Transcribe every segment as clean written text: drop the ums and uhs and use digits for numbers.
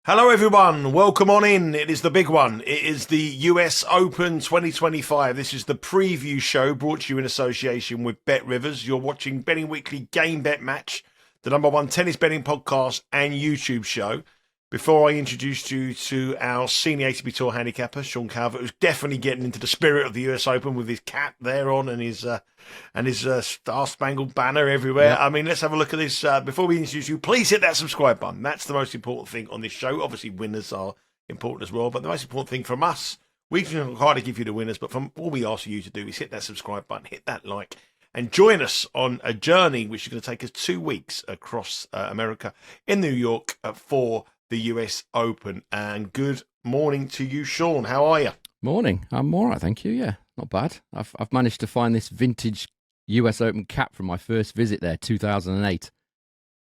Hello everyone, welcome on in. It is the big one. It is the US Open 2025. This is the preview show brought to you in association with Bet Rivers. You're watching Betting Weekly Game Bet Match, the #1 tennis betting podcast and YouTube show. Before I introduce you to our senior ATP Tour handicapper, Sean Calvert, who's definitely getting into the spirit of the US Open with his cap there on and his Star-Spangled Banner everywhere. Yep. I mean, let's have a look at this. Before we introduce you, please hit that subscribe button. That's the most important thing on this show. Obviously, winners are important as well, but the most important thing from us, we can hardly give you the winners, but from all we ask you to do is hit that subscribe button, hit that like, and join us on a journey which is going to take us 2 weeks across America in New York for the US Open. And good morning to you, Sean. How are you? Morning. I'm all right, thank you. Yeah, not bad. I've managed to find this vintage US Open cap from my first visit there, 2008.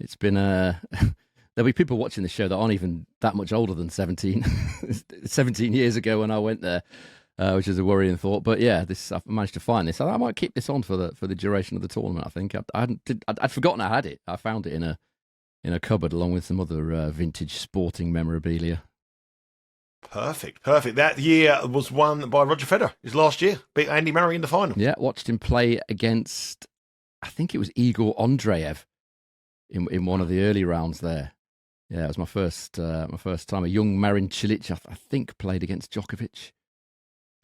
It's been there'll be people watching the show that aren't even that much older than 17 years ago when I went there, which is a worrying thought. But yeah, I've managed to find this. I might keep this on for the duration of the tournament. I think I'd forgotten I had it. I found it in a cupboard along with some other vintage sporting memorabilia. Perfect. That year was won by Roger Federer. His last year. Beat Andy Murray in the final. Yeah, watched him play against, I think it was Igor Andreev in one of the early rounds there. Yeah, it was my first time. A young Marin Cilic, I think, played against Djokovic.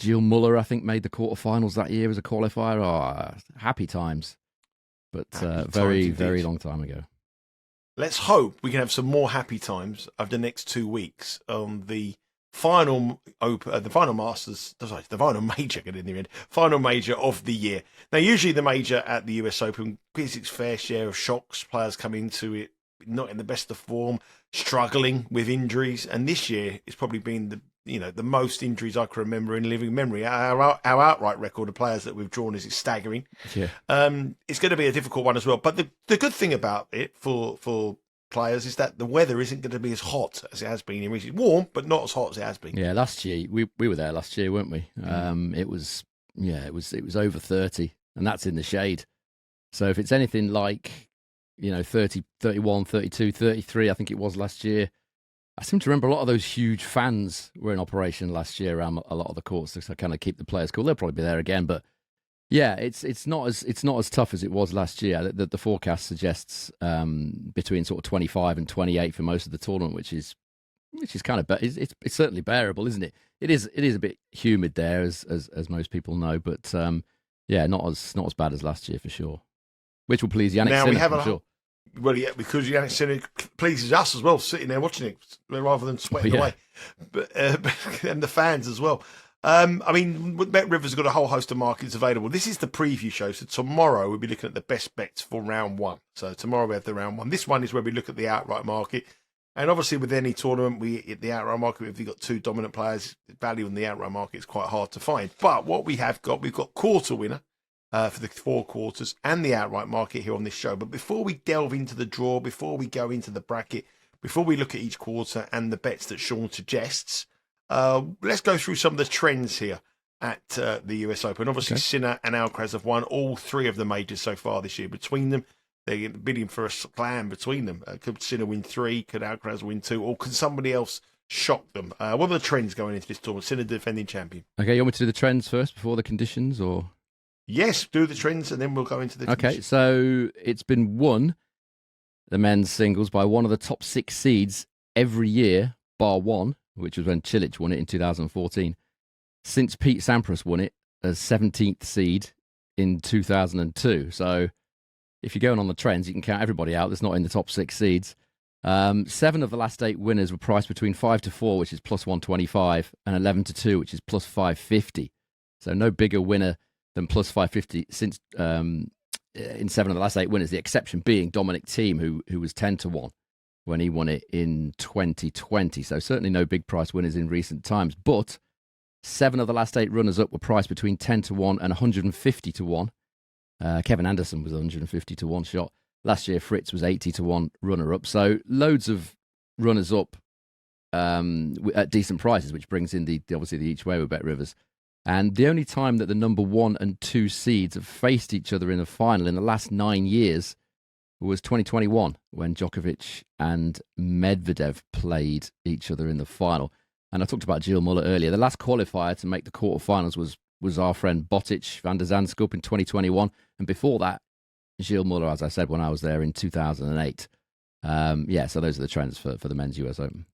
Gilles Muller, I think, made the quarterfinals that year as a qualifier. Oh, happy times. But very long time ago. Let's hope we can have some more happy times over the next 2 weeks on the final Open, the final Masters, sorry, the final major, get in the end, final major of the year. Now, usually the major at the US Open gives its fair share of shocks. Players come into it not in the best of form, struggling with injuries, and this year it's probably been the most injuries I can remember in living memory. Our outright record of players that we've drawn is staggering. Yeah. It's going to be a difficult one as well. But the good thing about it for players is that the weather isn't going to be as hot as it has been in recent. Warm, but not as hot as it has been. Yeah, last year we were there last year, weren't we? It was over 30, and that's in the shade. So if it's anything like 30, 31, 32, 33, I think it was last year. I seem to remember a lot of those huge fans were in operation last year around a lot of the courts to kind of keep the players cool. They'll probably be there again, but yeah, it's not as tough as it was last year. The forecast suggests between sort of 25 and 28 for most of the tournament, which is kind of it's certainly bearable, isn't it? It is a bit humid there, as most people know, but yeah, not as bad as last year for sure. Which will please Yannick Sinner, I'm sure. Well, yeah, because Yannick Sinner pleases us as well, sitting there watching it rather than sweating away, but and the fans as well. I mean, Bet Rivers have got a whole host of markets available. This is the preview show, so tomorrow we'll be looking at the best bets for round one. So tomorrow we have the round one. This one is where we look at the outright market, and obviously with any tournament, we at the outright market, if you've got two dominant players, value in the outright market is quite hard to find. But what we've got quarter winner. For the 4 quarters and the outright market here on this show. But before we delve into the draw, before we go into the bracket, before we look at each quarter and the bets that Sean suggests, let's go through some of the trends here at the US Open. Obviously, okay. Sinner and Alcaraz have won all 3 of the majors so far this year. Between them, they're bidding for a slam between them. Could Sinner win 3? Could Alcaraz win 2? Or could somebody else shock them? What are the trends going into this tournament? Sinner defending champion. Okay, you want me to do the trends first before the conditions, or...? Yes, do the trends and then we'll go into the conditions. Okay, so it's been won, the men's singles, by one of the top 6 seeds every year, bar one, which was when Cilic won it in 2014, since Pete Sampras won it as 17th seed in 2002. So if you're going on the trends, you can count everybody out that's not in the top 6 seeds. 7 of the last 8 winners were priced between 5-4, which is plus 125, and 11-2, which is plus 550. So no bigger winner than plus 550 since in 7 of the last 8 winners, the exception being Dominic Thiem, who was 10-1 when he won it in 2020. So certainly no big price winners in recent times. But 7 of the last 8 runners-up were priced between 10-1 and 150-1. Kevin Anderson was 150-1 shot. Last year, Fritz was 80-1 runner-up. So loads of runners-up at decent prices, which brings in obviously the each way with Bet Rivers. And the only time that the number 1 and 2 seeds have faced each other in a final in the last 9 years was 2021 when Djokovic and Medvedev played each other in the final. And I talked about Gilles Muller earlier. The last qualifier to make the quarterfinals was our friend Botic van der Zandschulp in 2021. And before that, Gilles Muller, as I said, when I was there in 2008. So those are the trends for the men's US Open.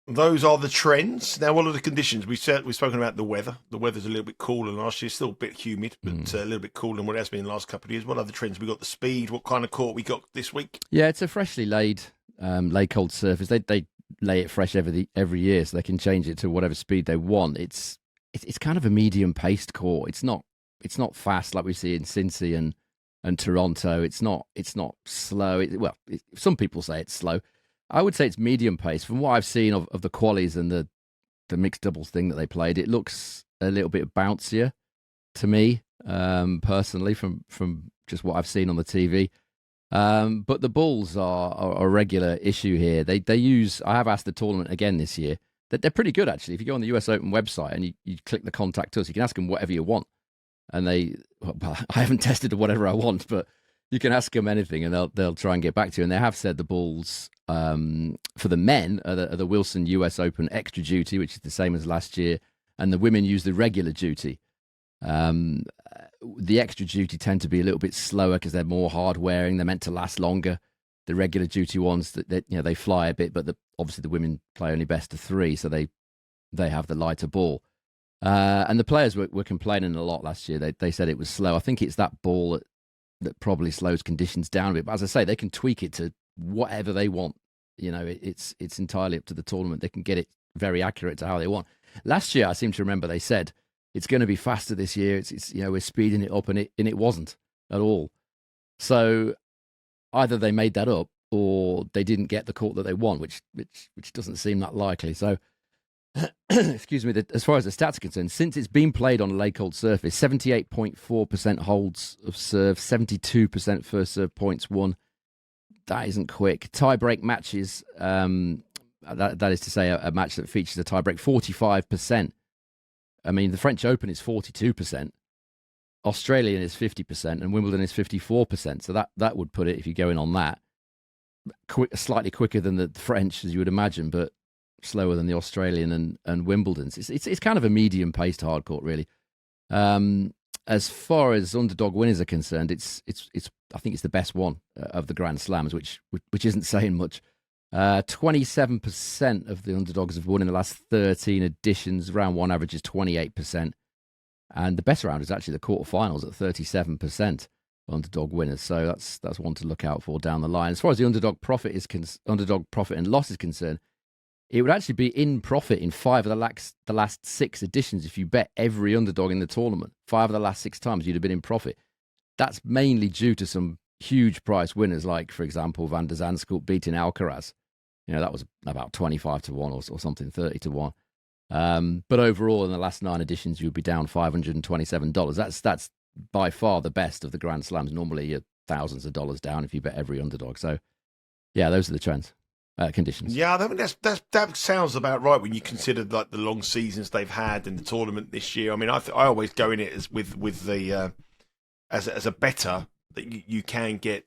Those are the trends. Now, what are the conditions? We've spoken about the weather. The weather's a little bit cooler than last year. Still a bit humid, but a little bit cooler than what it has been in the last couple of years. What other trends? We got the speed. What kind of court we got this week? Yeah, it's a freshly laid cold surface. They lay it fresh every year, so they can change it to whatever speed they want. It's kind of a medium paced court. It's not fast like we see in Cincy and Toronto. It's not slow. Some people say it's slow. I would say it's medium pace. From what I've seen of the qualies and the mixed doubles thing that they played, it looks a little bit bouncier to me, personally, from just what I've seen on the TV. But the balls are a regular issue here. I have asked the tournament again this year, that they're pretty good, actually. If you go on the US Open website and you click the contact us, you can ask them whatever you want. And I haven't tested whatever I want, but you can ask them anything and they'll try and get back to you. And they have said the balls for the men are the Wilson US Open extra duty, which is the same as last year, and the women use the regular duty. The extra duty tend to be a little bit slower because they're more hard wearing. They're meant to last longer. The regular duty ones they fly a bit, but obviously the women play only best of 3, so they have the lighter ball. And the players were complaining a lot last year. They said it was slow. I think it's that ball that probably slows conditions down a bit. But as I say, they can tweak it to whatever they want. It's entirely up to the tournament. They can get it very accurate to how they want. Last year, I seem to remember they said it's going to be faster this year. It's we're speeding it up, and it wasn't at all. So either they made that up or they didn't get the court that they want, which doesn't seem that likely. So. Excuse me, as far as the stats are concerned, since it's been played on a lay cold surface, 78.4% holds of serve, 72% first serve points won. That isn't quick. Tie-break matches, that is to say a match that features a tie-break, 45%. I mean, the French Open is 42%, Australian is 50%, and Wimbledon is 54%. So that would put it, if you go in on that, slightly quicker than the French, as you would imagine, but slower than the Australian and Wimbledon's. It's kind of a medium-paced hard court, really. As far as underdog winners are concerned, it's I think it's the best one of the Grand Slams, which isn't saying much. 27% of the underdogs have won in the last 13 editions. Round 1 average is 28%, and the best round is actually the quarterfinals at 37% underdog winners. So that's one to look out for down the line. As far as the underdog profit and loss is concerned, it would actually be in profit in 5 of the last 6 editions if you bet every underdog in the tournament. 5 of the last 6 times you'd have been in profit. That's mainly due to some huge price winners, like, for example, Van der Zandschulp beating Alcaraz. That was about 25 to 1 or something, 30 to 1. But overall, in the last 9 editions, you'd be down $527. That's by far the best of the Grand Slams. Normally, you're thousands of dollars down if you bet every underdog. So, yeah, those are the trends. Conditions. Yeah, I mean that sounds about right when you consider like the long seasons they've had in the tournament this year. I mean, I always go in it as with the as a bettor that you can get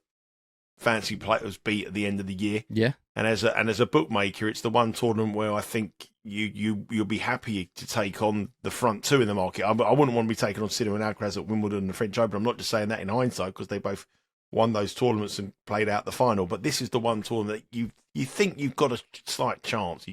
fancy players beat at the end of the year. Yeah, and as a bookmaker, it's the one tournament where I think you'll be happy to take on the front 2 in the market. I wouldn't want to be taking on Sinner and Alcaraz at Wimbledon and the French Open. I'm not just saying that in hindsight because they both won those tournaments and played out the final, but this is the one tournament that you think you've got a slight chance,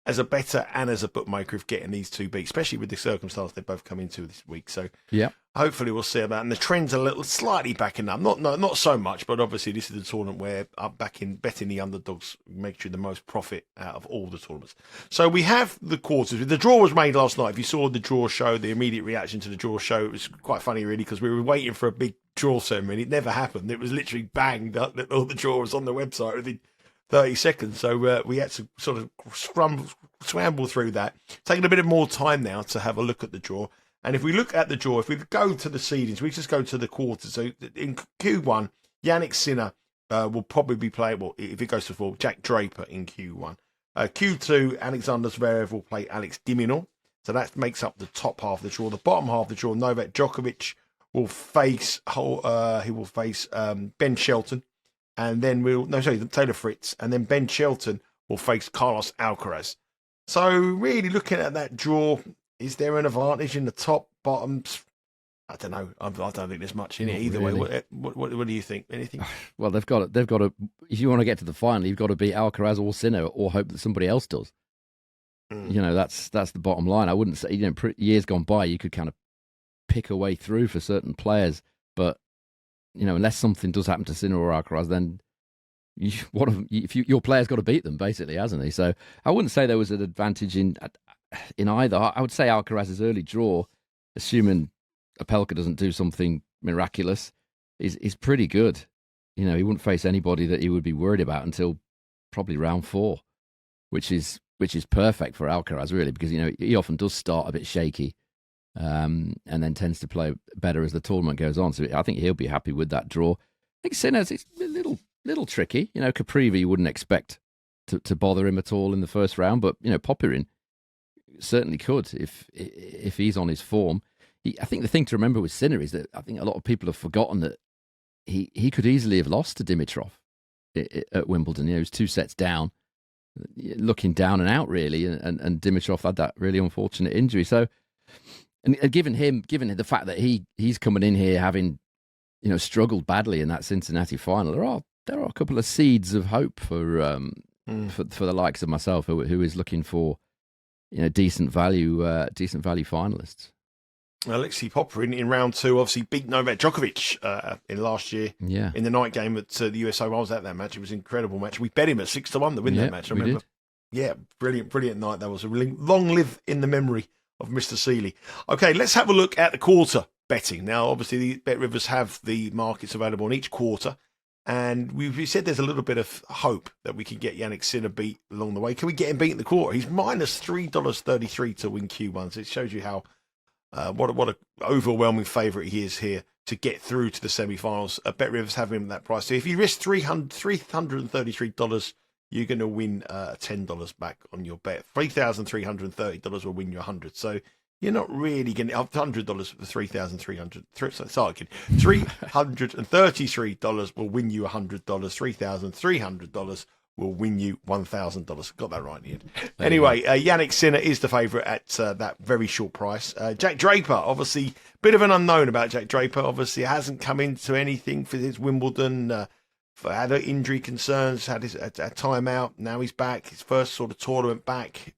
as a bettor and as a bookmaker of getting these 2 beat, especially with the circumstance they both come into this week. So yeah, hopefully we'll see about, and the trends are slightly backing up, not so much, but obviously this is the tournament where I'm back in betting the underdogs makes you the most profit out of all the tournaments. So we have the quarters. The draw was made last night. If you saw the draw show, the immediate reaction to the draw show, it was quite funny really, because we were waiting for a big draw ceremony. It never happened. It was literally banged up that all the draw was on the website within 30 seconds. So we had to sort of scramble through that. Taking a bit of more time now to have a look at the draw. And if we look at the draw, if we go to the seedings, we just go to the quarters. So in Q1, Yannick Sinner will probably be playing, well, if it goes to 4, Jack Draper in Q1. Q2, Alexander Zverev will play Alex de Minaur. So that makes up the top half of the draw. The bottom half of the draw, Novak Djokovic will face Ben Shelton, and then Taylor Fritz, and then Ben Shelton will face Carlos Alcaraz. So really looking at that draw, is there an advantage in the top, bottoms? I don't know. I don't think there's much in it either way. What do you think? Anything? Well, they've got to. If you want to get to the final, you've got to beat Alcaraz or Sinner, or hope that somebody else does. That's the bottom line. I wouldn't say years gone by you could kind of pick a way through for certain players, but unless something does happen to Sinner or Alcaraz, then your player's got to beat them, basically, hasn't he? So I wouldn't say there was an advantage in either. I would say Alcaraz's early draw, assuming Opelka doesn't do something miraculous, is pretty good. He wouldn't face anybody that he would be worried about until probably round 4, which is perfect for Alcaraz, really, because he often does start a bit shaky, and then tends to play better as the tournament goes on. So I think he'll be happy with that draw. I think Sinner's it's a little tricky. Caprivi you wouldn't expect to bother him at all in the first round, but Popyrin certainly could if he's on his form. I think the thing to remember with Sinner is that I think a lot of people have forgotten that he could easily have lost to Dimitrov at Wimbledon. He was 2 sets down, looking down and out really, and Dimitrov had that really unfortunate injury. So, and given the fact that he's coming in here having struggled badly in that Cincinnati final, there are a couple of seeds of hope for the likes of myself who is looking for decent value finalists. Alexei Popyrin in round 2 obviously beat Novak Djokovic in last year in the night game at the US Open. I was at that match. It was an incredible match. We bet him at 6-1 to win that match. I remember. Did. Yeah, brilliant night. That was a really long live in the memory of Mr. Seeley. Okay, let's have a look at the quarter betting. Now, obviously, the Bet Rivers have the markets available in each quarter. And we said there's a little bit of hope that we can get Jannik Sinner beat along the way. Can we get him beat in the quarter? He's minus $3.33 to win Q1. So it shows you how what an overwhelming favourite he is here to get through to the semi-finals. Bet Rivers have him at that price. So if you risk $333, you're going to win $10 back on your bet. $3,330 will win you $100. So you're not really going to up $100 for $3,300. Sorry, $333 will win you $100. $3,300 will win you $1,000. Got that right in the end. Anyway, Jannik Sinner is the favourite at that very short price. Jack Draper, obviously, bit of an unknown about Jack Draper. Obviously, hasn't come into anything for his Wimbledon. Had injury concerns, had a timeout. Now he's back. His first sort of tournament back.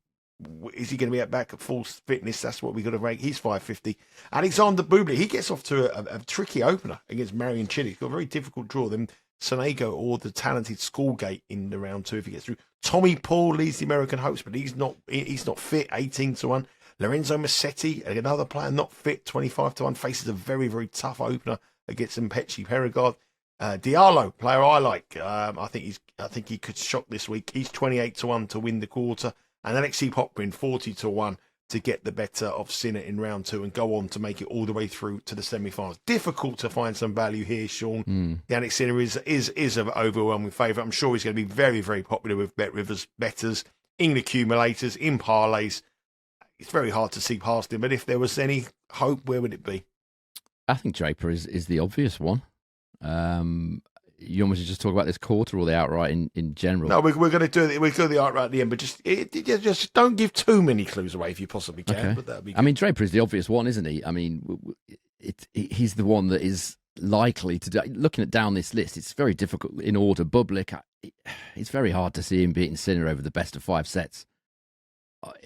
Is he going to be back at full fitness? That's what we've got to rank. He's 550. Alexander Bublik, he gets off to a tricky opener against Marion Cilic. He's got a very difficult draw. Then Sonego or the talented Schoolgate in the round 2 if he gets through. Tommy Paul leads the American hopes, but he's not fit. 18-1. Lorenzo Musetti, another player not fit. 25-1. Faces a very, very tough opener against Mpechi Perigard. Diallo, player I like. I think he could shock this week. He's 28-1 to win the quarter. And Alexei Popyrin 40-1 to get the better of Sinner in round 2 and go on to make it all the way through to the semi-finals. Difficult to find some value here, Sean. Jannik Sinner is an overwhelming favourite. I'm sure he's going to be very, very popular with Bet Rivers bettors, in accumulators, in parlays. It's very hard to see past him, but if there was any hope, where would it be? I think Draper is the obvious one. You want me to just talk about this quarter or the outright in general? No, we're going to do it. We're going to do the outright at the end, but just don't give too many clues away if you possibly can. Okay. But that'd be good. I mean, Draper is the obvious one, isn't he? I mean, he's the one that is likely to do. Looking at down this list, it's very difficult in order. Bublik, it's very hard to see him beating Sinner over the best of 5 sets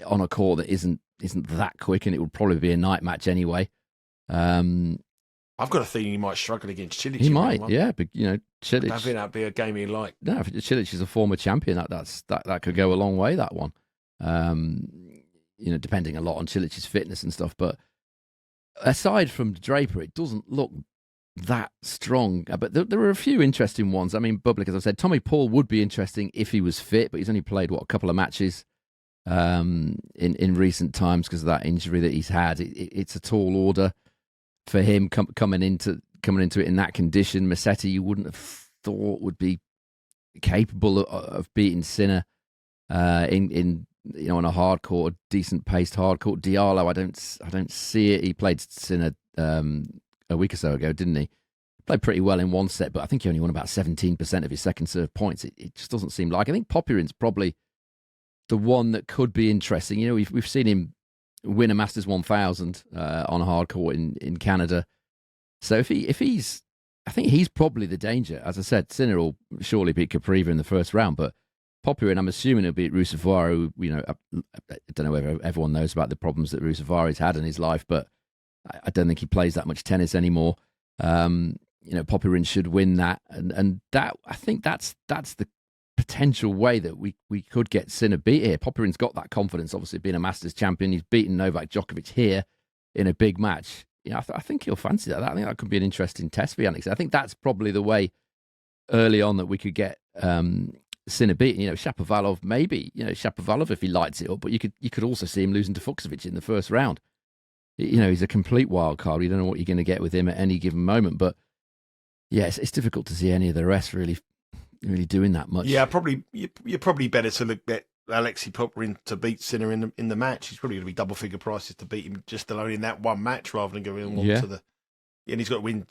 on a court that isn't that quick, and it would probably be a night match anyway. I've got a feeling he might struggle against Cilic. He might, yeah, but Cilic. I think that'd be a game he like. No, Cilic is a former champion. That could go a long way. That one, depending a lot on Cilic's fitness and stuff. But aside from Draper, it doesn't look that strong. But there are a few interesting ones. I mean, Bublik, as I said, Tommy Paul would be interesting if he was fit, but he's only played a couple of matches in recent times because of that injury that he's had. It's a tall order for him coming into it in that condition. Musetti, you wouldn't have thought would be capable of beating Sinner in on a hard court, a decent paced hard court. Diallo, I don't see it. He played Sinner a a week or so ago, didn't he? Played pretty well in one set, but I think he only won about 17% of his second serve points. It just doesn't seem like. I think Popyrin's probably the one that could be interesting. You know, we've seen him win a Masters 1000 on a hard court in Canada. So if he's, I think he's probably the danger. As I said, Sinner will surely beat Capriva in the first round, but Popyrin, I'm assuming he'll beat Rusevara, who, you know, I don't know whether everyone knows about the problems that Rusevara's had in his life, but I don't think he plays that much tennis anymore. You know, Popyrin should win that, and that, I think that's the potential way that we could get Sinner beat here. Popyrin's got that confidence, obviously being a Masters champion. He's beaten Novak Djokovic here in a big match. You know, I think he'll fancy that. I think that could be an interesting test for Yannick. I think that's probably the way early on that we could get Sinner beaten. You know, Shapovalov, maybe. You know, Shapovalov if he lights it up, but you could also see him losing to Fucsovic in the first round. You know, he's a complete wild card. You don't know what you're going to get with him at any given moment, but yes, it's difficult to see any of the rest really doing that much. Yeah, probably you're probably better to look at Alexei Popyrin to beat Sinner in the match. He's probably going to be double figure prices to beat him just alone in that one match rather than going on to the. And he's got to win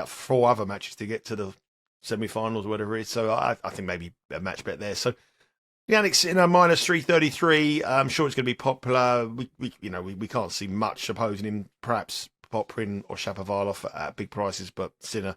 four other matches to get to the semi-finals or whatever it is. So I think maybe a match bet there. So Yannick Sinner minus 333. I'm sure it's going to be popular. We can't see much opposing him. Perhaps Popyrin or Shapovalov at big prices, but Sinner,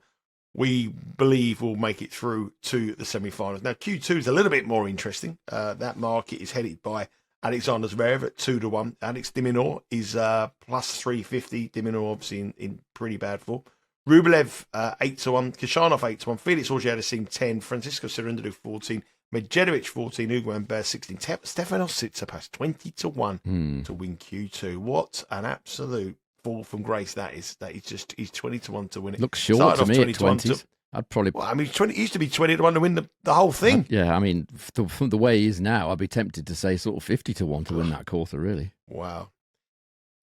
we believe, will make it through to the semi-finals. Now, Q2 is a little bit more interesting. That market is headed by Alexander Zverev at 2-1. Alex de Minaur is plus 350. De Minaur obviously in pretty bad form. Rublev 8-1. Kashanov 8-1. Felix Auger-Aliassime 10. Francisco Cerundolo 14. Medvedev 14. Hugo Humbert 16. Stefanos Tsitsipas 20-1 to win Q2. What an absolute fall from grace that is. He's 20-1 to win it. Looks short to me at 20s. I'd probably. Well, I mean, he used to be 20-1 to win the whole thing. Yeah, I mean, from the way he is now, I'd be tempted to say sort of 50-1 to win that quarter, really. Wow.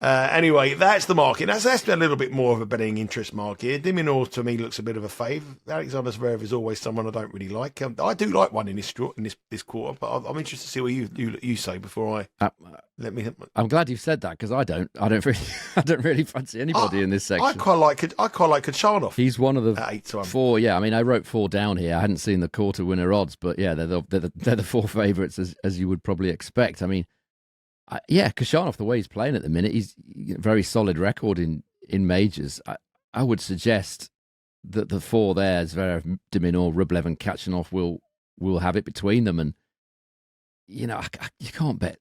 Anyway, that's the market. That's a little bit more of a betting interest market. De Minaur, to me, looks a bit of a fave. Alexander Zverev is always someone I don't really like. I do like one in this quarter, but I'm interested to see what you say before I let me. I'm glad you've said that because I don't really fancy anybody in this section. I quite like Kachanov. He's one of the 8-1. four. Yeah, I mean, I wrote four down here. I hadn't seen the quarter winner odds, but yeah, they're the four favourites as you would probably expect. I mean. Kashanov, the way he's playing at the minute, he's a very solid record in majors. I would suggest that the four there, Zverev, de Minaur, Rublev and Kachanov will have it between them. And, you know, you can't bet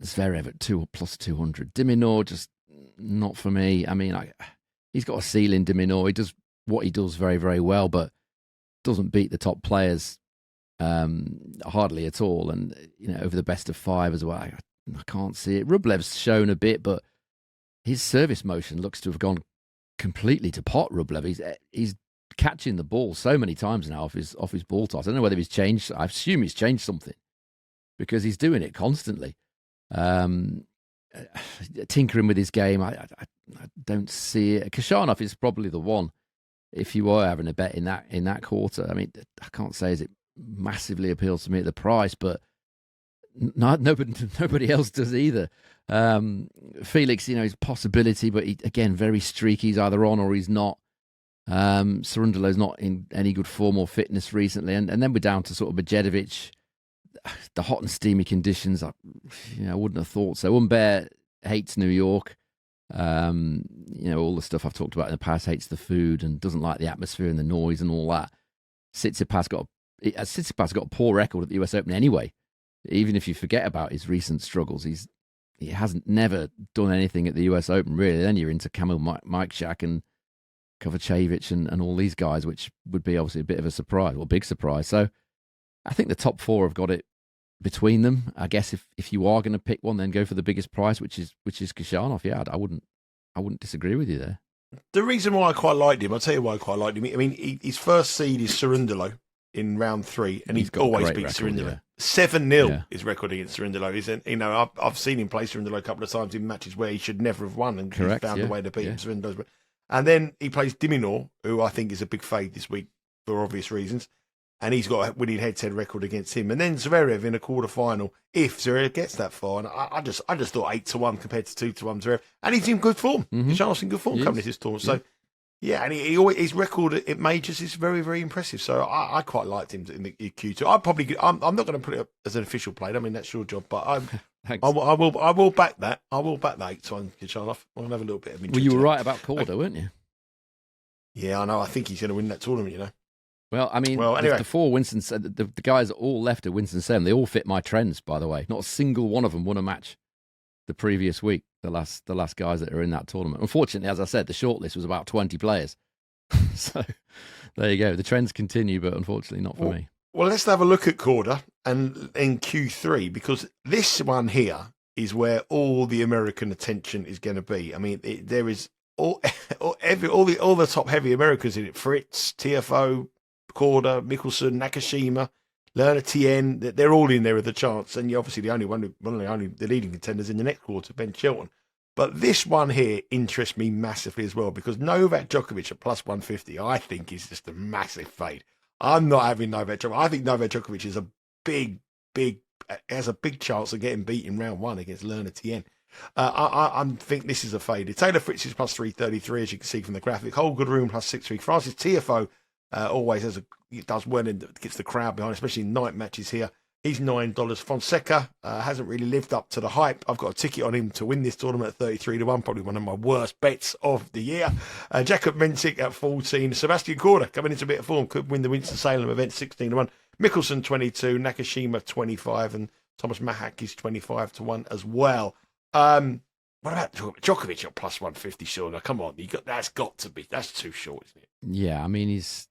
Zverev at 2 or plus 200. De Minaur, just not for me. I mean, he's got a ceiling, de Minaur. He does what he does very, very well, but doesn't beat the top players hardly at all. And, you know, over the best of five as well. I can't see it. Rublev's shown a bit, but his service motion looks to have gone completely to pot. Rublev, he's catching the ball so many times now off his ball toss. I don't know whether he's changed. I assume he's changed something because he's doing it constantly. Tinkering with his game, I don't see it. Kashanov is probably the one. If you were having a bet in that quarter, I mean, I can't say as it massively appeals to me at the price, but. Nobody else does either. Felix, you know, is a possibility, but he, again, very streaky. He's either on or he's not. Cerundolo's not in any good form or fitness recently. And then we're down to sort of Medvedev, the hot and steamy conditions. I wouldn't have thought so. Humbert hates New York. All the stuff I've talked about in the past, hates the food and doesn't like the atmosphere and the noise and all that. Tsitsipas got a poor record at the US Open anyway. Even if you forget about his recent struggles, he hasn't never done anything at the US Open, really. Then you're into Kamil Majchak and Kovacevic and all these guys, which would be obviously a bit of a surprise, or big surprise. So I think the top four have got it between them. I guess if you are going to pick one, then go for the biggest price, which is Kashanov. Yeah, I wouldn't disagree with you there. The reason why I quite liked him, I'll tell you why I quite liked him. I mean, his first seed is Cerundolo in round 3, and he's always beat Cerundolo. Yeah. 7-0 his record against Cerundolo. I've seen him play Cerundolo a couple of times in matches where he should never have won, and he's found a way to beat him. Cerundolo's. And then he plays de Minaur, who I think is a big fade this week for obvious reasons, and he's got a winning head-to-head record against him. And then Zverev in a quarter-final, if Zverev gets that far. And I just thought 8-1 compared to 2-1 Zverev, and he's in good form. Kashanov's in good form coming to this tournament. So Yeah, and his record at majors is very, very impressive. So I quite liked him in the Q2. I'm not going to put it up as an official play. I mean, that's your job, but I will back that. I will back that 8-1 Kachanov. I'll have a little bit of interest. Well, you were right about Korda, weren't you? Yeah, I know. I think he's going to win that tournament, you know. Well, I mean, anyway. the four Winston, the guys all left at Winston-Salem, they all fit my trends, by the way. Not a single one of them won a match the previous week, the last guys that are in that tournament. Unfortunately, as I said, the shortlist was about 20 players. So there you go. The trends continue, but unfortunately not for me. Well, let's have a look at Korda and in Q3, because this one here is where all the American attention is going to be. I mean, there is all the top heavy Americans in it. Fritz, TFO, Korda, Mickelson, Nakashima, Lerner, Tien, they're all in there with a chance. And you're obviously the leading contenders in the next quarter, Ben Shelton. But this one here interests me massively as well, because Novak Djokovic at plus 150, I think is just a massive fade. I'm not having Novak Djokovic. I think Novak Djokovic is has a big chance of getting beat in round one against Lerner Tien. I think this is a fade. Taylor Fritz is plus 333, as you can see from the graphic. Holger Rune plus 6-3. Francis TFO always does well and gets the crowd behind, especially in night matches here. He's $9. Fonseca hasn't really lived up to the hype. I've got a ticket on him to win this tournament at 33-1, probably one of my worst bets of the year. Jakob Mensik at 14. Sebastian Korda coming into a bit of form, could win the Winston-Salem event 16-1. Mickelson 22, Nakashima 25, and Thomas Mahak is 25-1 as well. What about Djokovic at plus 150? Sure, now, come on, that's got to be. That's too short, isn't it? Yeah, I mean he's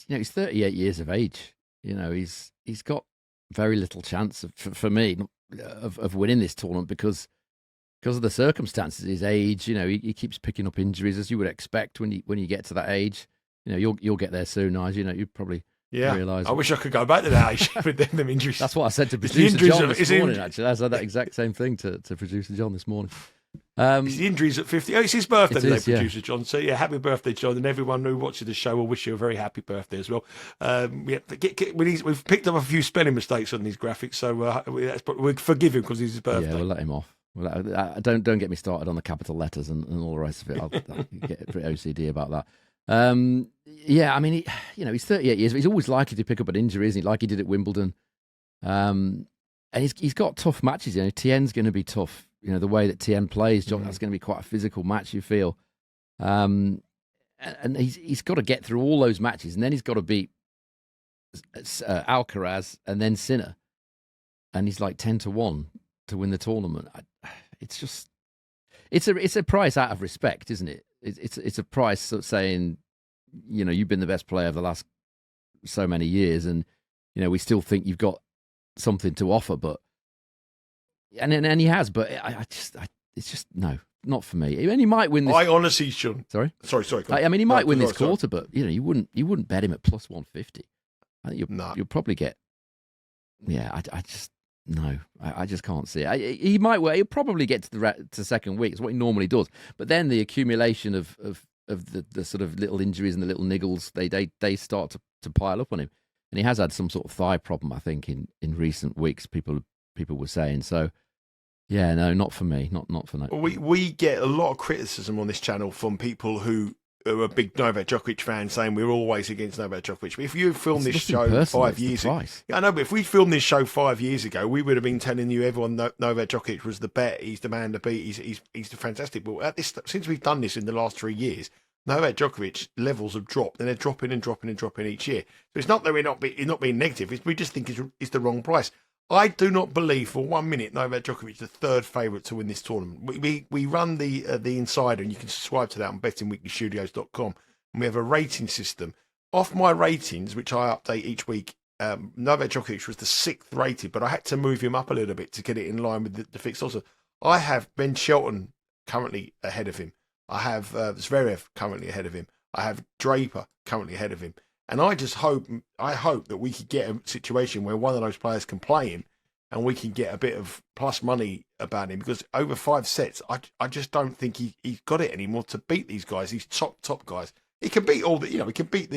38 years of age. You know, he's got very little chance for me of winning this tournament because of the circumstances, his age. You know, he keeps picking up injuries, as you would expect when you get to that age. You know, you'll get there soon, Nigel. You know, you probably realise. I wish I could go back to that age with them injuries. That's what I said to producer John this morning. Actually, I said that exact same thing to producer John this morning. It's the injuries at 50. Oh, it's his birthday today, producer John. So yeah, happy birthday, John, and everyone who watches the show will wish you a very happy birthday as well. We've picked up a few spelling mistakes on these graphics, so we forgive him because it's his birthday. Yeah, we'll let him off. Don't get me started on the capital letters and all the rest of it. I'll get pretty OCD about that. Yeah, I mean, he's 38 years, but he's always likely to pick up an injury, isn't he? Like he did at Wimbledon. And he's got tough matches. You know, Tien's going to be tough. You know, the way that Tien plays, John, that's going to be quite a physical match, you feel. And he's got to get through all those matches, and then he's got to beat Alcaraz and then Sinner. And he's like 10-1 to win the tournament. It's a price out of respect, isn't it? It's a price of saying, you know, you've been the best player of the last so many years, and you know we still think you've got something to offer, but and he has, but it's just no, not for me. And he might win this. I honestly shouldn't. Sorry. I mean, he might win this quarter, but you know, you wouldn't bet him at plus 150. I think you'll probably get. Yeah, I just can't see it. He might. He'll probably get to second week. It's what he normally does. But then the accumulation of the sort of little injuries and the little niggles, they start to pile up on him. And he has had some sort of thigh problem, I think, in recent weeks. People were saying so. Yeah, no, not for me. Not for no. We get a lot of criticism on this channel from people who are big Novak Djokovic fans, saying we're always against Novak Djokovic. But if you filmed this show 5 years ago, I know, but if we filmed this show 5 years ago, we would have been telling you everyone Novak Djokovic was the bet. He's the man to beat. He's fantastic. But since we've done this in the last 3 years, Novak Djokovic levels have dropped, and they're dropping each year. So it's not that we're not being negative. We just think it's the wrong price. I do not believe for 1 minute Novak Djokovic is the third favourite to win this tournament. We run the Insider, and you can subscribe to that on bettingweeklystudios.com. And we have a rating system. Off my ratings, which I update each week, Novak Djokovic was the 6th rated, but I had to move him up a little bit to get it in line with the fixed odds. I have Ben Shelton currently ahead of him. I have Zverev currently ahead of him. I have Draper currently ahead of him. And I hope that we could get a situation where one of those players can play him and we can get a bit of plus money about him, because over 5 sets, I just don't think he's got it anymore to beat these guys, these top guys. He can beat he can beat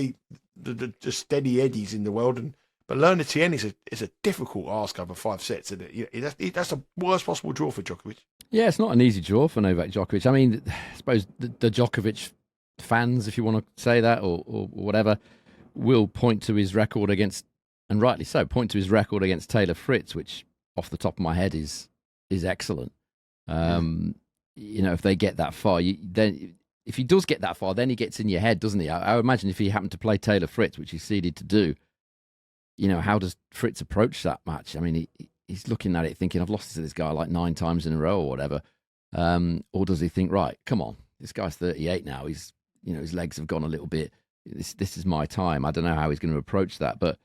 the steady eddies in the world, but Lerner Tien is a difficult ask over 5 sets, and that's the worst possible draw for Djokovic. Yeah, it's not an easy draw for Novak Djokovic. I mean, I suppose the Djokovic fans, if you want to say that, or whatever, will point to his record against, and rightly so, point to his record against Taylor Fritz, which off the top of my head is excellent. If they get that far, then if he does get that far, then he gets in your head, doesn't he? I imagine if he happened to play Taylor Fritz, which he's seeded to do, how does Fritz approach that match? I mean, he's looking at it thinking, I've lost to this guy like 9 times in a row or whatever. Or does he think, right, come on, this guy's 38 now. He's, his legs have gone a little bit. This is my time. I don't know how he's going to approach that, but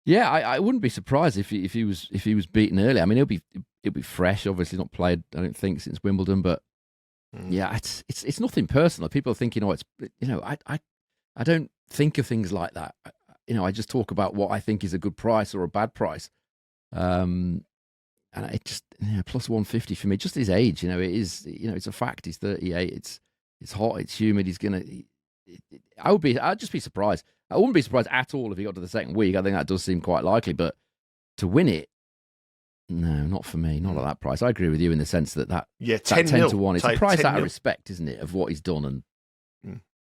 yeah, I wouldn't be surprised if he was beaten early. I mean, he'll be fresh. Obviously, not played, I don't think, since Wimbledon, but yeah, it's nothing personal. People are thinking, I don't think of things like that. I just talk about what I think is a good price or a bad price. And it just plus 150 for me, just his age. It is. It's a fact. He's 38. It's hot. It's humid. He's gonna. I'd just be surprised. I wouldn't be surprised at all if he got to the second week. I think that does seem quite likely. But to win it, no, not for me. Not at that price. I agree with you in the sense that 10 to 1. It's a price out of respect, isn't it, of what he's done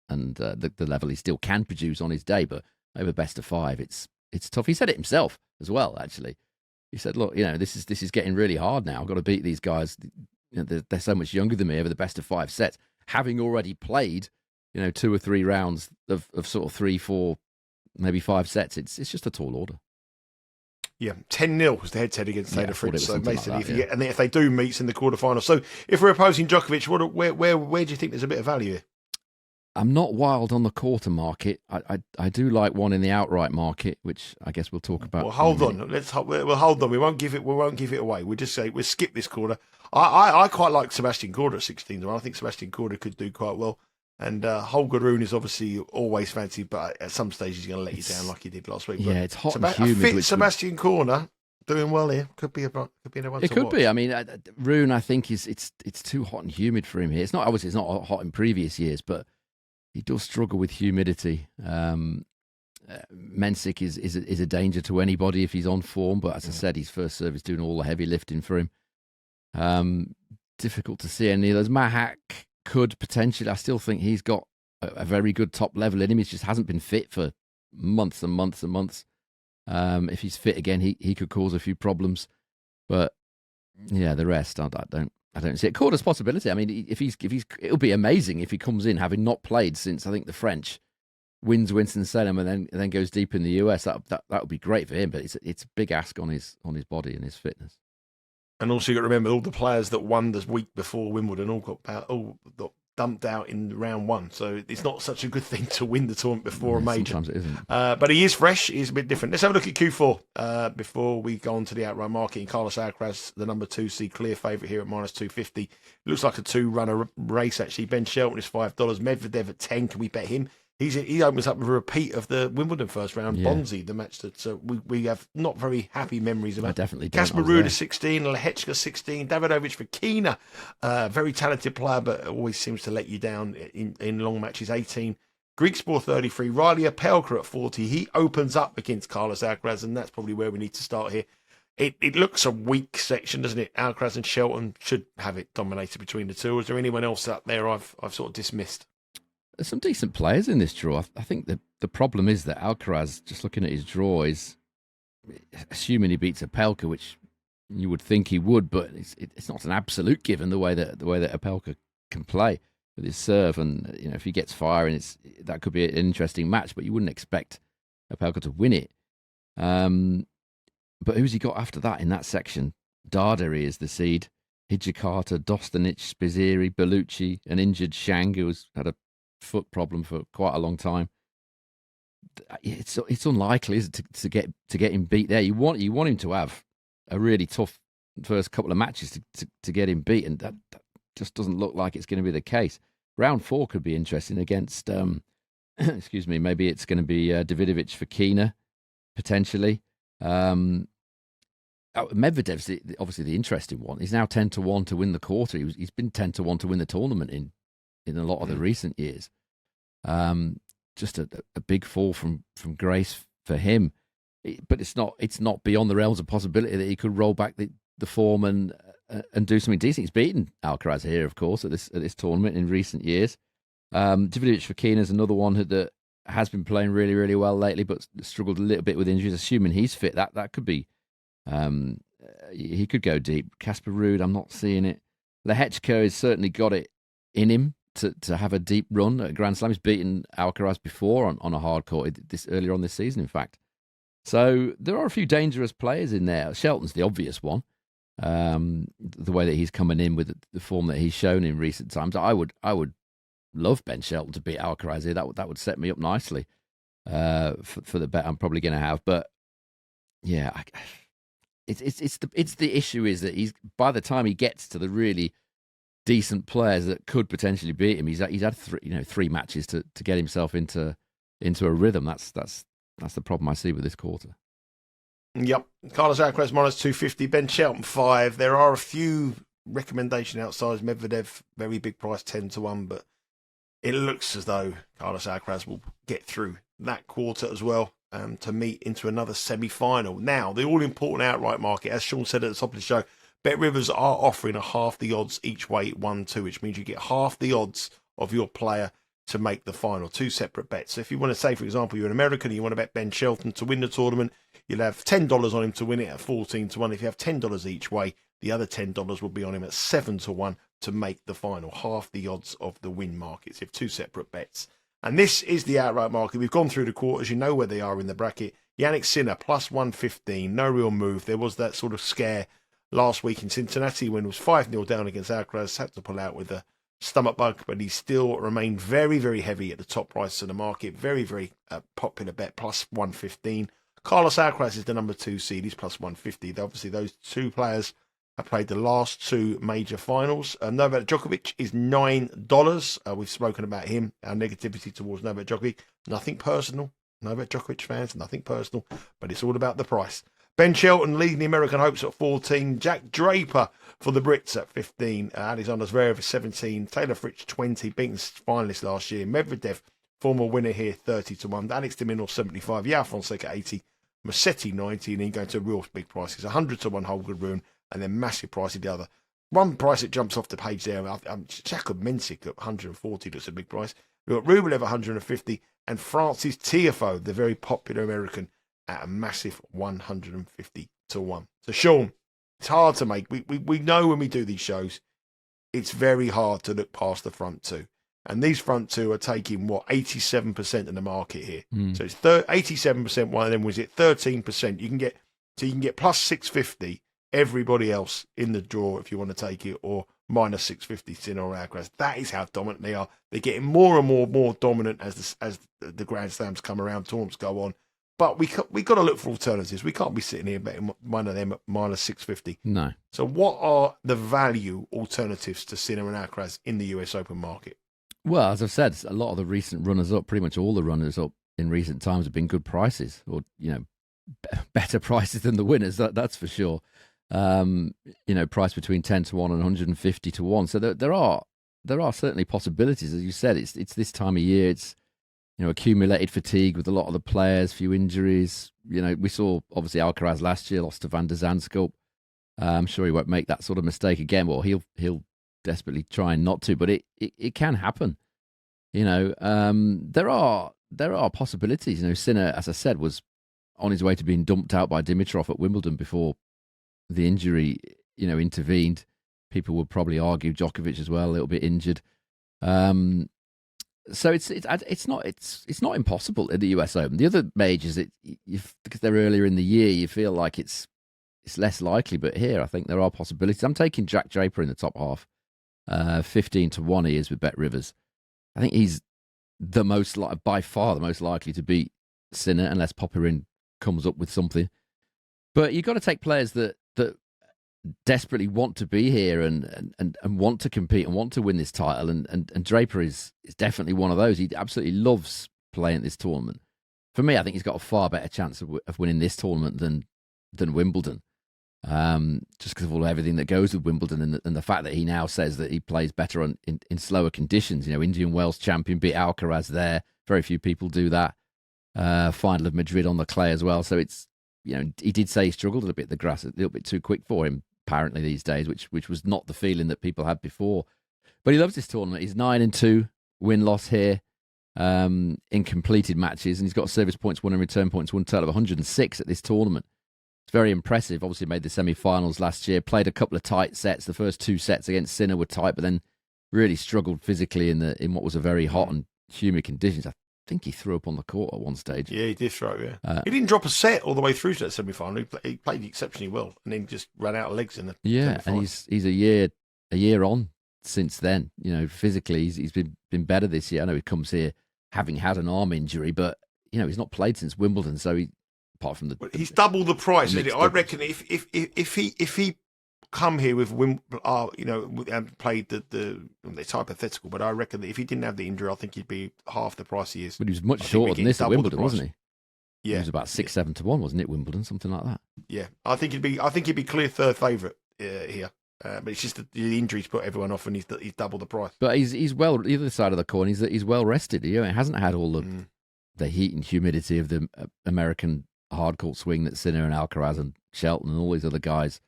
and the level he still can produce on his day. But over best of 5, it's tough. He said it himself as well. Actually, he said, "Look, this is getting really hard now. I've got to beat these guys. They're so much younger than me over the best of 5 sets, having already played." 2 or 3 rounds of sort of 3, 4, maybe 5 sets. It's just a tall order. Yeah, 10-0 was the head-to-head against Taylor Fritz. So basically, if they do meet in the quarterfinals. So if we're opposing Djokovic, where do you think there's a bit of value here? I'm not wild on the quarter market. I do like one in the outright market, which I guess we'll talk about. Well, hold on. We'll hold on. We won't give it away. We'll just say we'll skip this quarter. I quite like Sebastian Korda at 16. I think Sebastian Korda could do quite well. And Holger Rune is obviously always fancied, but at some stage he's going to let you down like he did last week. Yeah, it's hot and humid. Sebastian Korda doing well here. Could be another one. It could be. I mean, Rune, I think it's too hot and humid for him here. It's not hot in previous years, but he does struggle with humidity. Mensik is a danger to anybody if he's on form, but as I said, his first serve is doing all the heavy lifting for him. Difficult to see any of those. Mahak could potentially. I still think he's got a very good top level in him. He just hasn't been fit for months and months and months. If he's fit again, he could cause a few problems. But yeah, the rest I don't see it. Korda's possibility. I mean, if he's it'll be amazing if he comes in having not played since I think the French, wins Winston-Salem and then goes deep in the US. That would be great for him. But it's a big ask on his body and his fitness. And also, you've got to remember all the players that won this week before Wimbledon all got dumped out in round 1. So it's not such a good thing to win the tournament before a major. Sometimes it isn't. But he is fresh. He's a bit different. Let's have a look at Q4 before we go on to the outright market. And Carlos Alcaraz, the number 2 seed, clear favourite here at -250. Looks like a 2-runner race, actually. Ben Shelton is $5. Medvedev at 10. Can we bet him? He opens up with a repeat of the Wimbledon first round, Bonzi, the match that we have not very happy memories about. I definitely don't. Kasper Ruud 16, Lehechka 16, Davidovich Fokina, very talented player, but always seems to let you down in long matches, 18. Griekspoor 33, Riley Opelka at 40. He opens up against Carlos Alcaraz, and that's probably where we need to start here. It looks a weak section, doesn't it? Alcaraz and Shelton should have it dominated between the two. Or is there anyone else out there I've sort of dismissed? There's some decent players in this draw. I think the problem is that Alcaraz, just looking at his draw, is assuming he beats Opelka, which you would think he would, but it's not an absolute given the way that Opelka can play with his serve, and if he gets firing, that could be an interesting match. But you wouldn't expect Opelka to win it. But who's he got after that in that section? Darderi is the seed. Hijikata, Dostanic, Spizzeri, Bellucci, an injured Shang who's had a foot problem for quite a long time. It's unlikely, isn't it, to get him beat there. You want him to have a really tough first couple of matches to get him beat, and that just doesn't look like it's going to be the case. Round 4 could be interesting against excuse me, maybe it's going to be Davidovich Fokina potentially. Medvedev's obviously the interesting one. He's now 10 to 1 to win the quarter. He's been 10 to 1 to win the tournament in a lot of the recent years. Just a big fall from grace for him. But it's not beyond the realms of possibility that he could roll back the form and do something decent. He's beaten Alcaraz here, of course, at this tournament in recent years. Davidovic Fokina is another one that has been playing really, really well lately, but struggled a little bit with injuries. Assuming he's fit, that could be. He could go deep. Casper Ruud, I'm not seeing it. Lehechko has certainly got it in him to have a deep run at Grand Slam. He's beaten Alcaraz before on a hard court earlier on this season, in fact. So there are a few dangerous players in there. Shelton's the obvious one. The way that he's coming in with the form that he's shown in recent times, I would love Ben Shelton to beat Alcaraz here. That would set me up nicely for the bet I'm probably going to have. But yeah, it's the issue is that he's, by the time he gets to the really decent players that could potentially beat him, he's had three matches to get himself into a rhythm. That's the problem I see with this quarter. Yep. Carlos Alcaraz minus 250, Ben Shelton 5. There are a few recommendation outsides. Medvedev, very big price, 10-1, but it looks as though Carlos Alcaraz will get through that quarter as well to meet into another semi-final. Now, the all-important outright market, as Sean said at the top of the show, Bet Rivers are offering a half the odds each way, 1-2, which means you get half the odds of your player to make the final. Two separate bets. So if you want to say, for example, you're an American and you want to bet Ben Shelton to win the tournament, you'll have $10 on him to win it at 14-1. If you have $10 each way, the other $10 will be on him at 7-1 to make the final. Half the odds of the win markets. You have two separate bets. And this is the outright market. We've gone through the quarters. You know where they are in the bracket. Yannick Sinner, plus 115. No real move. There was that sort of scare last week in Cincinnati when it was 5-0 down against Alcaraz. Had to pull out with a stomach bug, but he still remained very, very heavy at the top price of the market. Very, very popular bet, plus 115. Carlos Alcaraz is the number 2 seed. He's plus 150. Obviously, those two players have played the last two major finals. Novak Djokovic is $9. We've spoken about him, our negativity towards Novak Djokovic. Nothing personal. Novak Djokovic fans, nothing personal, but it's all about the price. Ben Shelton leading the American hopes at 14. Jack Draper for the Brits at 15. Alexander Zverev 17. Taylor Fritz 20. Beaten finalist last year. Medvedev, former winner here, 30-1. Alex de Minaur 75. Yao Fonseca 80. Musetti 90. And then going to real big prices. 100-1 Holger Rune. And then massive price at the other. One price that jumps off the page there. Jakub Mensik at 140 looks a big price. We've got Rublev 150. And Francis Tiafoe, the very popular American, at a massive 150-1. So, Sean, it's hard to make. We know when we do these shows, it's very hard to look past the front two. And these front two are taking, 87% of the market here. So it's 87%, one of them was it 13%. You can get plus 650, everybody else in the draw if you want to take it, or minus 650 Sinner or Alcaraz. That is how dominant they are. They're getting more and more dominant as the Grand Slams come around, tournaments go on. But we got to look for alternatives. We can't be sitting here betting one of them at minus 650. No. So what are the value alternatives to Sinner and Alcaraz in the US Open market? Well, as I've said, a lot of the recent runners-up, pretty much all the runners-up in recent times have been good prices, or better prices than the winners. That's for sure. Price between 10-1 and 150-1. So there are certainly possibilities, as you said. It's this time of year. It's accumulated fatigue with a lot of the players, few injuries. We saw, obviously, Alcaraz last year lost to Van der Zandschulp. I'm sure he won't make that sort of mistake again. Well, he'll desperately try not to, but it can happen. There are possibilities. Sinner, as I said, was on his way to being dumped out by Dimitrov at Wimbledon before the injury, intervened. People would probably argue Djokovic as well, a little bit injured. So it's not impossible at the US Open. The other majors, because they're earlier in the year, you feel like it's less likely. But here, I think there are possibilities. I'm taking Jack Draper in the top half, 15-1 he is with Bet Rivers. I think he's by far the most likely to beat Sinner unless Popyrin comes up with something. But you've got to take players that desperately want to be here and want to compete and want to win this title. And Draper is definitely one of those. He absolutely loves playing this tournament. For me, I think he's got a far better chance of winning this tournament than Wimbledon. Just because of everything that goes with Wimbledon and the fact that he now says that he plays better in slower conditions. Indian Wells champion beat Alcaraz there. Very few people do that. Final of Madrid on the clay as well. So it's, he did say he struggled a little bit. The grass a little bit too quick for him, apparently, these days, which was not the feeling that people had before. But he loves this tournament. He's 9-2 win-loss here in completed matches, and he's got service points won and return points won, total of 106 at this tournament. It's very impressive. Obviously made the semi-finals last year, played a couple of tight sets. The first 2 sets against Sinner were tight, but then really struggled physically in what was a very hot and humid conditions. I think he threw up on the court at one stage. Yeah, he did throw, yeah. He didn't drop a set all the way through to that semi-final. He played exceptionally well, and then just ran out of legs in the and he's a year on since then. You know, physically, he's been better this year. I know he comes here having had an arm injury, but, you know, he's not played since Wimbledon, so apart from he's double the price, isn't it? I reckon if he come here with and played it's hypothetical, but I reckon that if he didn't have the injury, I think he'd be half the price he is. But he was much shorter than this at Wimbledon, wasn't he? Yeah, he was about 6-7 to 1, wasn't it? Wimbledon, something like that. Yeah, I think he'd be clear third favourite here. But it's just the injuries put everyone off, and he's double the price. But he's well, the other side of the coin is that he's well rested. You know, he hasn't had all the heat and humidity of the American hardcourt swing that Sinner and Alcaraz and Shelton and all these other guys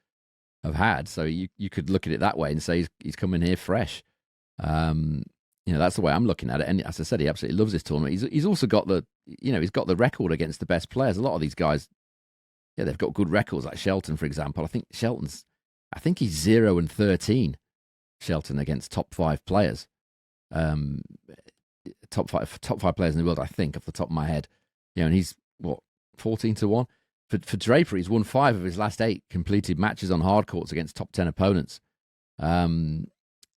have had. So you could look at it that way and say he's coming here fresh. You know, that's the way I'm looking at it. And as I said, he absolutely loves this tournament. He's also got he's got the record against the best players. A lot of these guys, they've got good records, like Shelton, for example. I think he's 0-13, Shelton, against top 5 players. Top five players in the world, I think, off the top of my head. You know, and he's 14 to 1. For Draper, he's won 5 of his last 8 completed matches on hard courts against top 10 opponents. And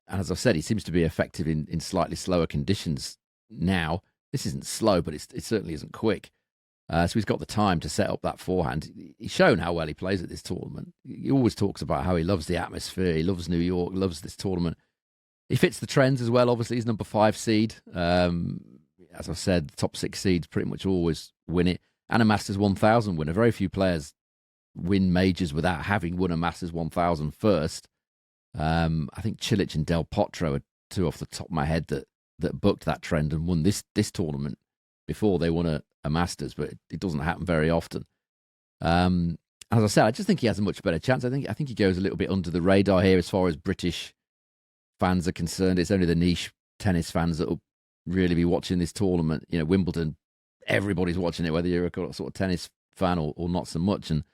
as I've said, he seems to be effective in slightly slower conditions now. This isn't slow, but it certainly isn't quick. So he's got the time to set up that forehand. He's shown how well he plays at this tournament. He always talks about how he loves the atmosphere. He loves New York, loves this tournament. He fits the trends as well. Obviously, he's number 5 seed. As I've said, the top 6 seeds pretty much always win it. And a Masters 1000 winner. Very few players win majors without having won a Masters 1000 first. I think Cilic and Del Potro are 2 off the top of my head that booked that trend and won this tournament before they won a Masters, but it doesn't happen very often. As I said, I just think he has a much better chance. I think he goes a little bit under the radar here as far as British fans are concerned. It's only the niche tennis fans that will really be watching this tournament. You know, Wimbledon, everybody's watching it, whether you're a sort of tennis fan or not so much. And,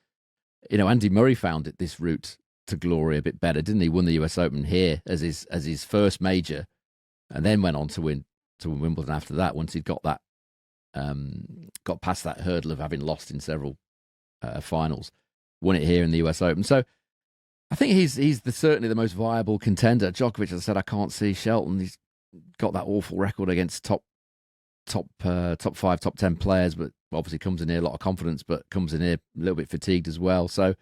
you know, Andy Murray found this route to glory a bit better, didn't he? Won the US Open here as his first major, and then went on to win Wimbledon after that, once he'd got that got past that hurdle of having lost in several finals. Won it here in the US Open. So I think he's certainly the most viable contender. Djokovic, as I said, I can't see. Shelton, he's got that awful record against top 5, top 10 players, but obviously comes in here a lot of confidence, but comes in here a little bit fatigued as well. So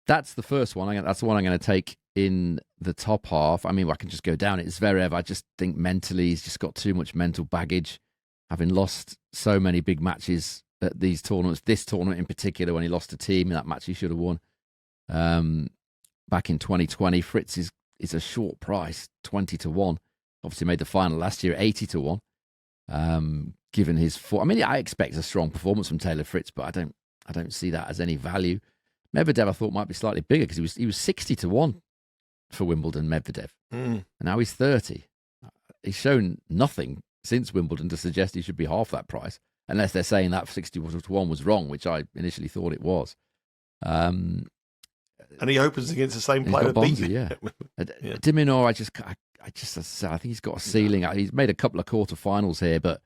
that's the first one. That's the one I'm going to take in the top half. I mean, I can just go down it. It's Zverev. I just think mentally he's just got too much mental baggage, having lost so many big matches at these tournaments. This tournament in particular, when he lost a team in that match he should have won back in 2020. Fritz is a short price, 20 to 1. Obviously made the final last year at 80 to 1. Given his form, I mean, I expect a strong performance from Taylor Fritz, but I don't see that as any value. Medvedev, I thought, might be slightly bigger because he was 60 to 1 for Wimbledon, Medvedev. And now he's 30. He's shown nothing since Wimbledon to suggest he should be half that price, unless they're saying that 60 to 1 was wrong, which I initially thought it was. And he opens against the same player. Bonzi, yeah. De Minaur, I think he's got a ceiling. He's made a couple of quarterfinals here, but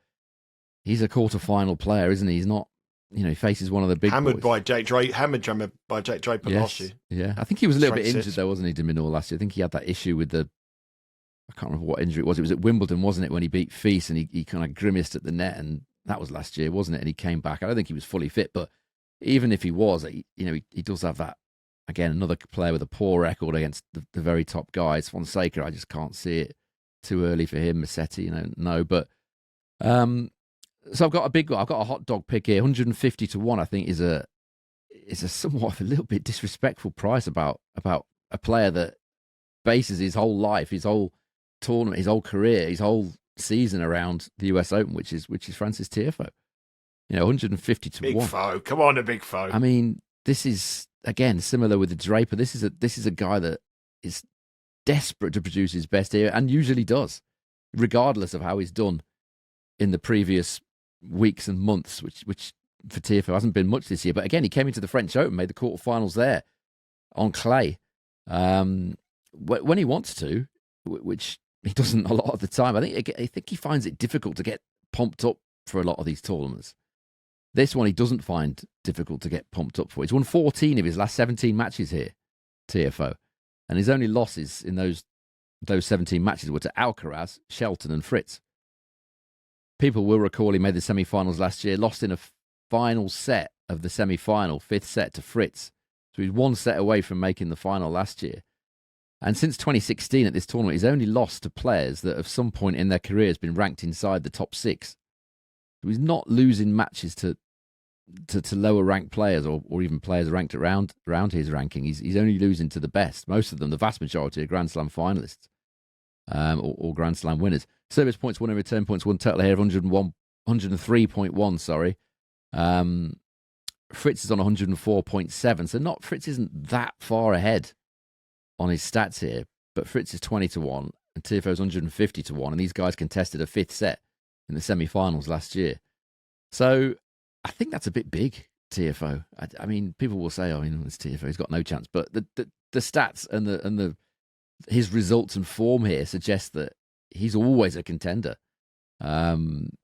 he's a quarterfinal player, isn't he? He's not. You know, he faces one of the big hammered boys. by Jake Draper last year. Yeah, I think he was a little bit injured though, wasn't he, De Minaur last year? I think he had that issue with I can't remember what injury it was. It was at Wimbledon, wasn't it, when he beat Feast and he kind of grimaced at the net, and that was last year, wasn't it? And he came back. I don't think he was fully fit, but even if he was, he does have that. Again, another player with a poor record against the very top guys. Fonseca, I just can't see it. Too early for him. Massetti, no. But so I've got a hot dog pick here. 150 to 1, I think, is a somewhat a little bit disrespectful price about a player that bases his whole life, his whole tournament, his whole career, his whole season around the US Open, which is Francis Tiafoe. 150 to 1. Big foe. Come on, a big foe. I mean, this is again similar with the Draper. This is a guy that is desperate to produce his best here, and usually does. regardless of how he's done in the previous weeks and months, which for TFO hasn't been much this year. But again, he came into the French Open, made the quarterfinals there on clay when he wants to, which he doesn't a lot of the time. I think he finds it difficult to get pumped up for a lot of these tournaments. This one he doesn't find difficult to get pumped up for. He's won 14 of his last 17 matches here, TFO, and his only losses in those 17 matches were to Alcaraz, Shelton, and Fritz. People will recall he made the semi-finals last year, lost in a final set of the semi-final, fifth set to Fritz. So he's one set away from making the final last year. And since 2016 at this tournament, he's only lost to players that at some point in their career has been ranked inside the top 6. So he's not losing matches to lower ranked players or even players ranked around his ranking. He's only losing to the best. Most of them, the vast majority, are Grand Slam finalists or Grand Slam winners. Service points won and return points won total here of 103.1, sorry. Fritz is on 104.7, so Fritz isn't that far ahead on his stats here, but Fritz is 20-1 and Tiafoe's 150-1, and these guys contested a fifth set in the semi-finals last year. So I think that's a bit big, TFO. I mean, people will say, it's TFO, he's got no chance, but the stats and his results and form here suggest that he's always a contender. And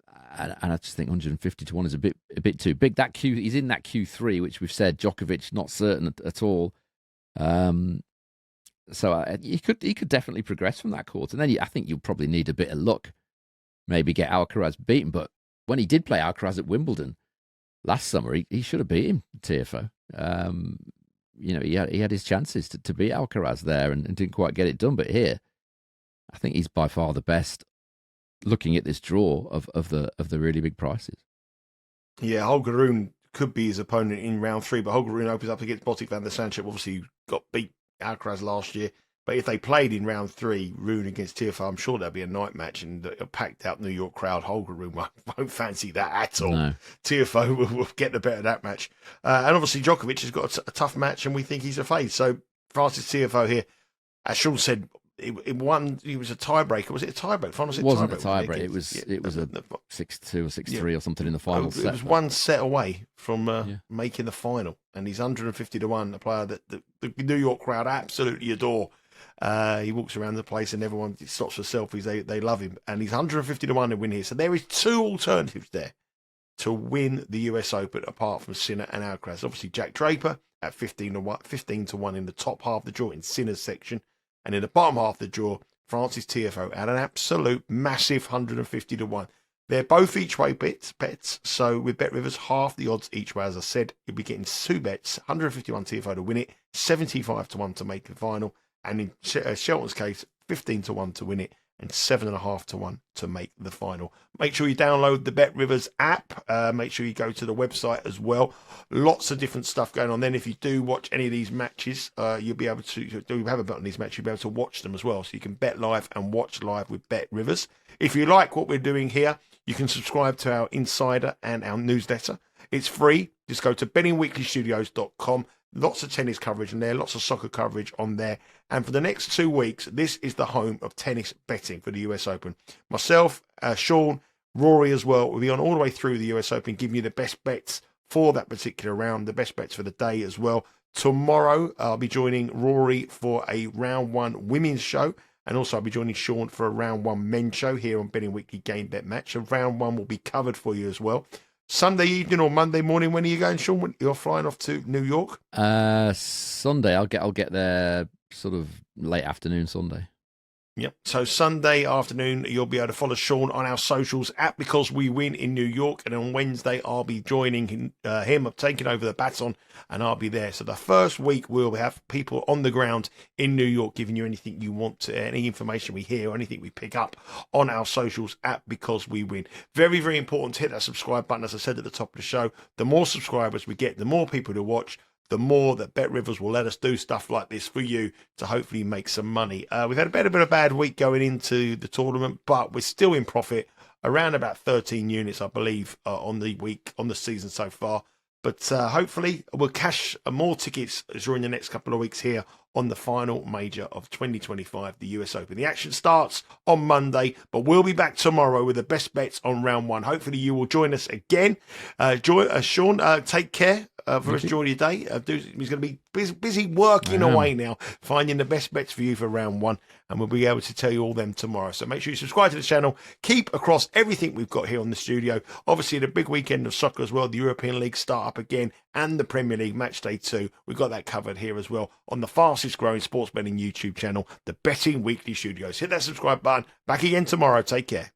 I just think 150-1 is a bit too big. He's in that Q3, which we've said Djokovic not certain at all. So he could definitely progress from that court, and then I think you'll probably need a bit of luck, maybe get Alcaraz beaten. But when he did play Alcaraz at Wimbledon last summer, he should have beat him, TFO. He had his chances to beat Alcaraz there and didn't quite get it done. But here, I think he's by far the best. Looking at this draw of the really big prices. Yeah, Holger Rune could be his opponent in round 3, but Holger Rune opens up against Botic van der Sandschap. Obviously, got beat Alcaraz last year. But if they played in round 3, Rune against Tiafoe, I'm sure there'll be a night match and a packed out New York crowd. Holger Rune won't fancy that at all. No. Tiafoe will get the better of that match. And obviously, Djokovic has got a tough match, and we think he's a fade. So Francis Tiafoe here, as Sean said, it won. He was a tiebreaker. Was it a tiebreak? It wasn't a tiebreak. It was a 6-2 or 6-3 or something in the final set. It was one set away from making the final, and he's 150-1. A player that the New York crowd absolutely adore. He walks around the place and everyone stops for selfies. They love him, and he's 150-1 to win here. So there is 2 alternatives there to win the US Open apart from Sinner and Alcaraz. Obviously, Jack Draper at 15-1 in the top half of the draw in Sinner's section. And in the bottom half of the draw, Francis Tiafoe at an absolute massive 150-1. They're both each way bets. So with Bet Rivers, half the odds each way. As I said, you'll be getting 2 bets: 151 Tiafoe to win it, 75-1 to make the final, and in Shelton's case, 15-1 to win it, and 7.5-1 to make the final. Make sure you download the Bet Rivers app. Make sure you go to the website as well. Lots of different stuff going on. Then if you do watch any of these matches, you'll be able to, do have a bet on these matches, you'll be able to watch them as well. So you can bet live and watch live with Bet Rivers. If you like what we're doing here, you can subscribe to our Insider and our newsletter. It's free. Just go to bettingweeklystudios.com. Lots of tennis coverage in there, lots of soccer coverage on there. And for the next 2 weeks, this is the home of tennis betting for the US Open. Myself, Sean, Rory as well, will be on all the way through the US Open, giving you the best bets for that particular round, the best bets for the day as well. Tomorrow, I'll be joining Rory for a round 1 women's show. And also I'll be joining Sean for a round 1 men's show here on Betting Weekly Game Bet Match. So round 1 will be covered for you as well. Sunday evening or Monday morning, when are you going, Sean? You're flying off to New York? Sunday. I'll get there sort of late afternoon Sunday. Yep. So Sunday afternoon, you'll be able to follow Sean on our socials at Because We Win in New York. And on Wednesday, I'll be joining him. I'm taking over the baton, and I'll be there. So the first week, we'll have people on the ground in New York giving you anything you want to, any information we hear or anything we pick up on our socials at Because We Win. Very, very important to hit that subscribe button, as I said at the top of the show. The more subscribers we get, the more people to watch, the more that Bet Rivers will let us do stuff like this for you to hopefully make some money. We've had a bit of a bad week going into the tournament, but we're still in profit, around about 13 units, I believe, on the season so far. But hopefully we'll cash more tickets during the next couple of weeks here on the final major of 2025, the US Open. The action starts on Monday, but we'll be back tomorrow with the best bets on round one. Hopefully you will join us again. Sean, take care. For us during your day. He's going to be busy working away now, finding the best bets for you for round one, and we'll be able to tell you all them tomorrow. So make sure you subscribe to the channel. Keep across everything we've got here on the studio. Obviously, the big weekend of soccer as well. The European League start up again, and the Premier League match day 2. We've got that covered here as well on the fastest growing sports betting YouTube channel, the Betting Weekly Studios. Hit that subscribe button. Back again tomorrow. Take care.